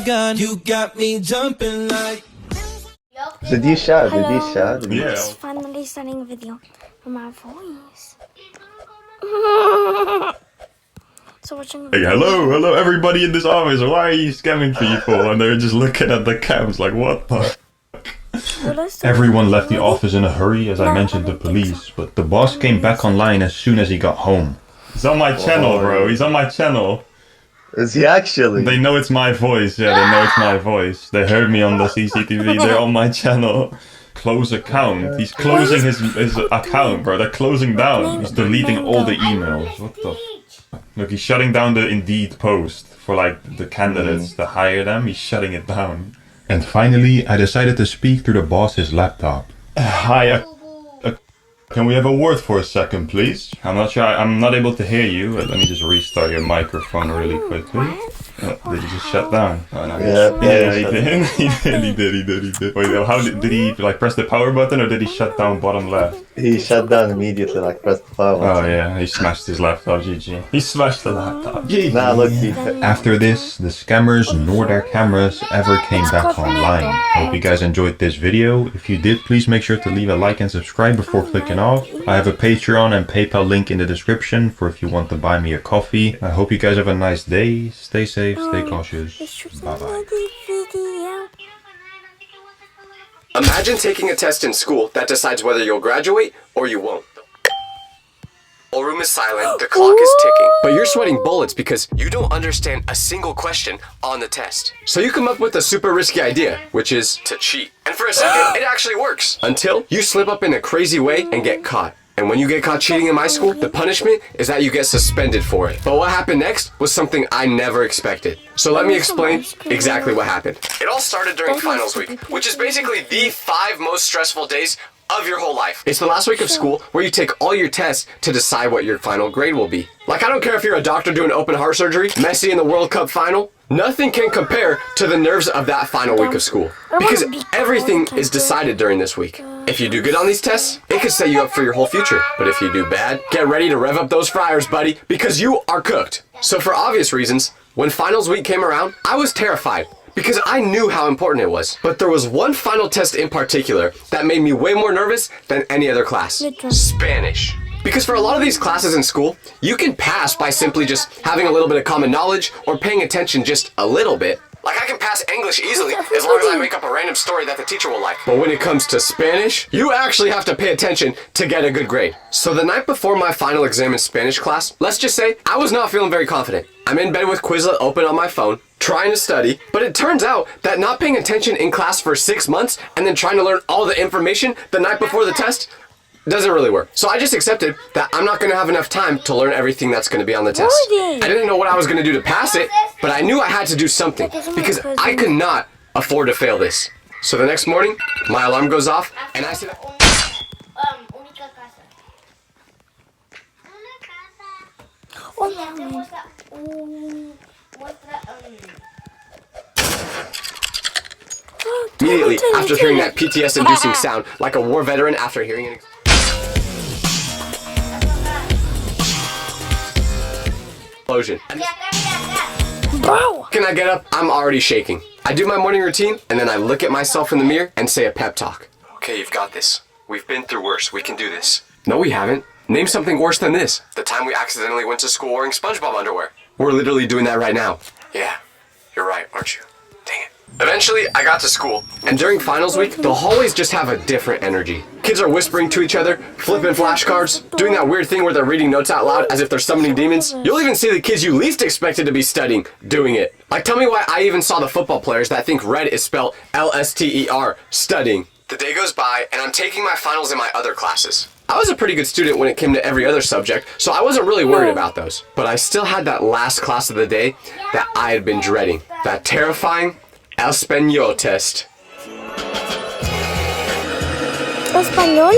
gun. You got me jumping like. Did you shout? Did you Hello. shout? Did you- Yeah. It's finally starting a video with my voice. So watching. Hey, hello everybody in this office. Why are you scamming people? And they're just looking at the cams like, what the? Everyone left the office in a hurry as I mentioned the police, but the boss came back online as soon as he got home. He's on my channel, bro. He's on my channel. Is he actually? They know it's my voice. Yeah, they know it's my voice. They heard me on the CCTV. They're on my channel. Close account. He's closing his account, bro. They're closing down. He's deleting all the emails. What the? Look, he's shutting down the Indeed post for like the candidates to hire them. He's shutting it down. And finally, I decided to speak through the boss's laptop. Hi, can we have a word for a second, please? I'm not sure. I'm not able to hear you. Let me just restart your microphone really quickly. Did you just shut down? Oh, no. Yeah, he did. He did. Wait, how did he like press the power button or did he shut down bottom left? He shut down immediately, like pressed the power button. Oh yeah, he smashed his laptop. GG. He smashed the laptop. GG. Nah, look, After this, the scammers nor their cameras ever came back online. Hope you guys enjoyed this video. If you did, please make sure to leave a like and subscribe before clicking off. I have a Patreon and PayPal link in the description for if you want to buy me a coffee. I hope you guys have a nice day. Stay safe, stay cautious. Bye bye. Imagine taking a test in school that decides whether you'll graduate or you won't. The room is silent, the clock is ticking, but you're sweating bullets because you don't understand a single question on the test. So you come up with a super risky idea, which is to cheat. And for a second, it actually works. Until you slip up in a crazy way and get caught. And when you get caught cheating in my school, the punishment is that you get suspended for it. But what happened next was something I never expected. So let me explain exactly what happened. It all started during finals week, which is basically the 5 most stressful days of your whole life. It's the last week of school where you take all your tests to decide what your final grade will be. Like, I don't care if you're a doctor doing open heart surgery, Messi in the World Cup final, nothing can compare to the nerves of that final week of school. Because everything is decided during this week. If you do good on these tests, it could set you up for your whole future. But if you do bad, get ready to rev up those fryers, buddy, because you are cooked. So for obvious reasons, when finals week came around, I was terrified. Because I knew how important it was. But there was one final test in particular that made me way more nervous than any other class. Spanish. Because for a lot of these classes in school, you can pass by simply just having a little bit of common knowledge or paying attention just a little bit. Like, I can pass English easily as long as I make up a random story that the teacher will like. But when it comes to Spanish, you actually have to pay attention to get a good grade. So the night before my final exam in Spanish class, let's just say I was not feeling very confident. I'm in bed with Quizlet open on my phone, trying to study, but it turns out that not paying attention in class for 6 months and then trying to learn all the information the night before the test doesn't really work. So I just accepted that I'm not going to have enough time to learn everything that's going to be on the test. I didn't know what I was going to do to pass it, but I knew I had to do something because I could not afford to fail this. So the next morning, my alarm goes off and I said, immediately after hearing that PTS-inducing sound, like a war veteran after hearing an explosion. Bro! Can I get up? I'm already shaking. I do my morning routine, and then I look at myself in the mirror and say a pep talk. Okay, you've got this. We've been through worse. We can do this. No, we haven't. Name something worse than this. The time we accidentally went to school wearing SpongeBob underwear. We're literally doing that right now. Yeah, you're right, aren't you? Dang it. Eventually, I got to school, and during finals week, the hallways just have a different energy. Kids are whispering to each other, flipping flashcards, doing that weird thing where they're reading notes out loud as if they're summoning demons. You'll even see the kids you least expected to be studying doing it. Like, tell me why I even saw the football players that think red is spelled L-S-T-E-R studying. The day goes by, and I'm taking my finals in my other classes. I was a pretty good student when it came to every other subject, so I wasn't really worried about those. But I still had that last class of the day that I had been dreading. That terrifying Español test. Español?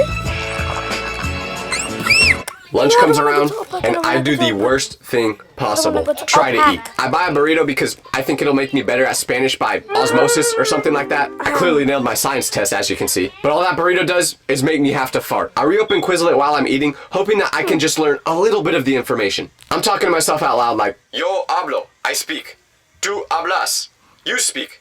Lunch comes around, and I do the worst thing possible. Try to eat. I buy a burrito because I think it'll make me better at Spanish by osmosis or something like that. I clearly nailed my science test, as you can see. But all that burrito does is make me have to fart. I reopen Quizlet while I'm eating, hoping that I can just learn a little bit of the information. I'm talking to myself out loud like, Yo hablo, I speak. Tu hablas. You speak.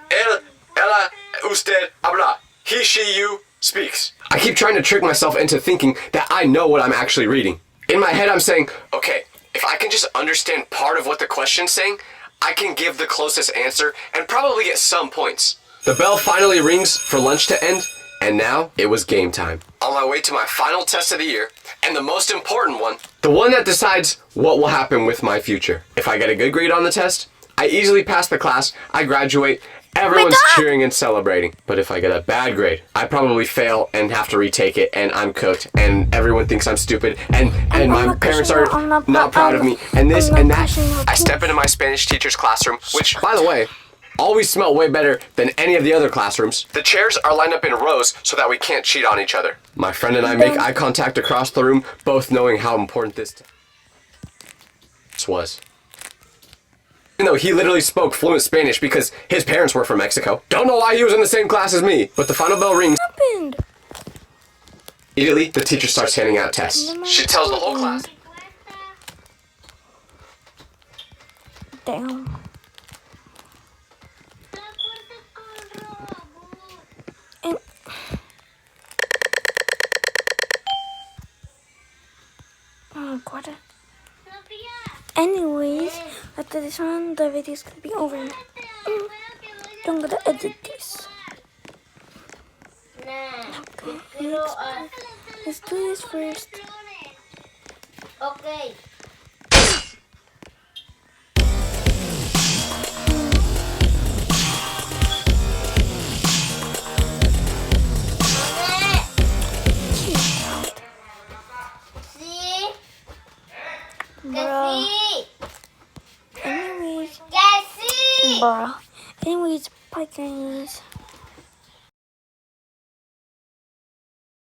Él, ella, usted habla. He, she, you speaks. I keep trying to trick myself into thinking that I know what I'm actually reading. In my head, I'm saying, okay, if I can just understand part of what the question's saying, I can give the closest answer and probably get some points. The bell finally rings for lunch to end, and now it was game time. On my way to my final test of the year, and the most important one, the one that decides what will happen with my future. If I get a good grade on the test, I easily pass the class, I graduate, everyone's cheering and celebrating. But if I get a bad grade, I probably fail and have to retake it, and I'm cooked, and everyone thinks I'm stupid, and my parents are not proud of me, and this and that. I step into my Spanish teacher's classroom, which, by the way, always smell way better than any of the other classrooms. The chairs are lined up in rows so that we can't cheat on each other. My friend and I make eye contact across the room, both knowing how important this was. Even though he literally spoke fluent Spanish because his parents were from Mexico. Don't know why he was in the same class as me, but the final bell rings. What happened? Immediately, the teacher starts handing out tests. She tells the whole class. Damn. And oh god. Anyways, after this one, the video's gonna be over. I'm gonna edit this. Okay, let's do this first. Okay. Bruh. Anyways, bye guys.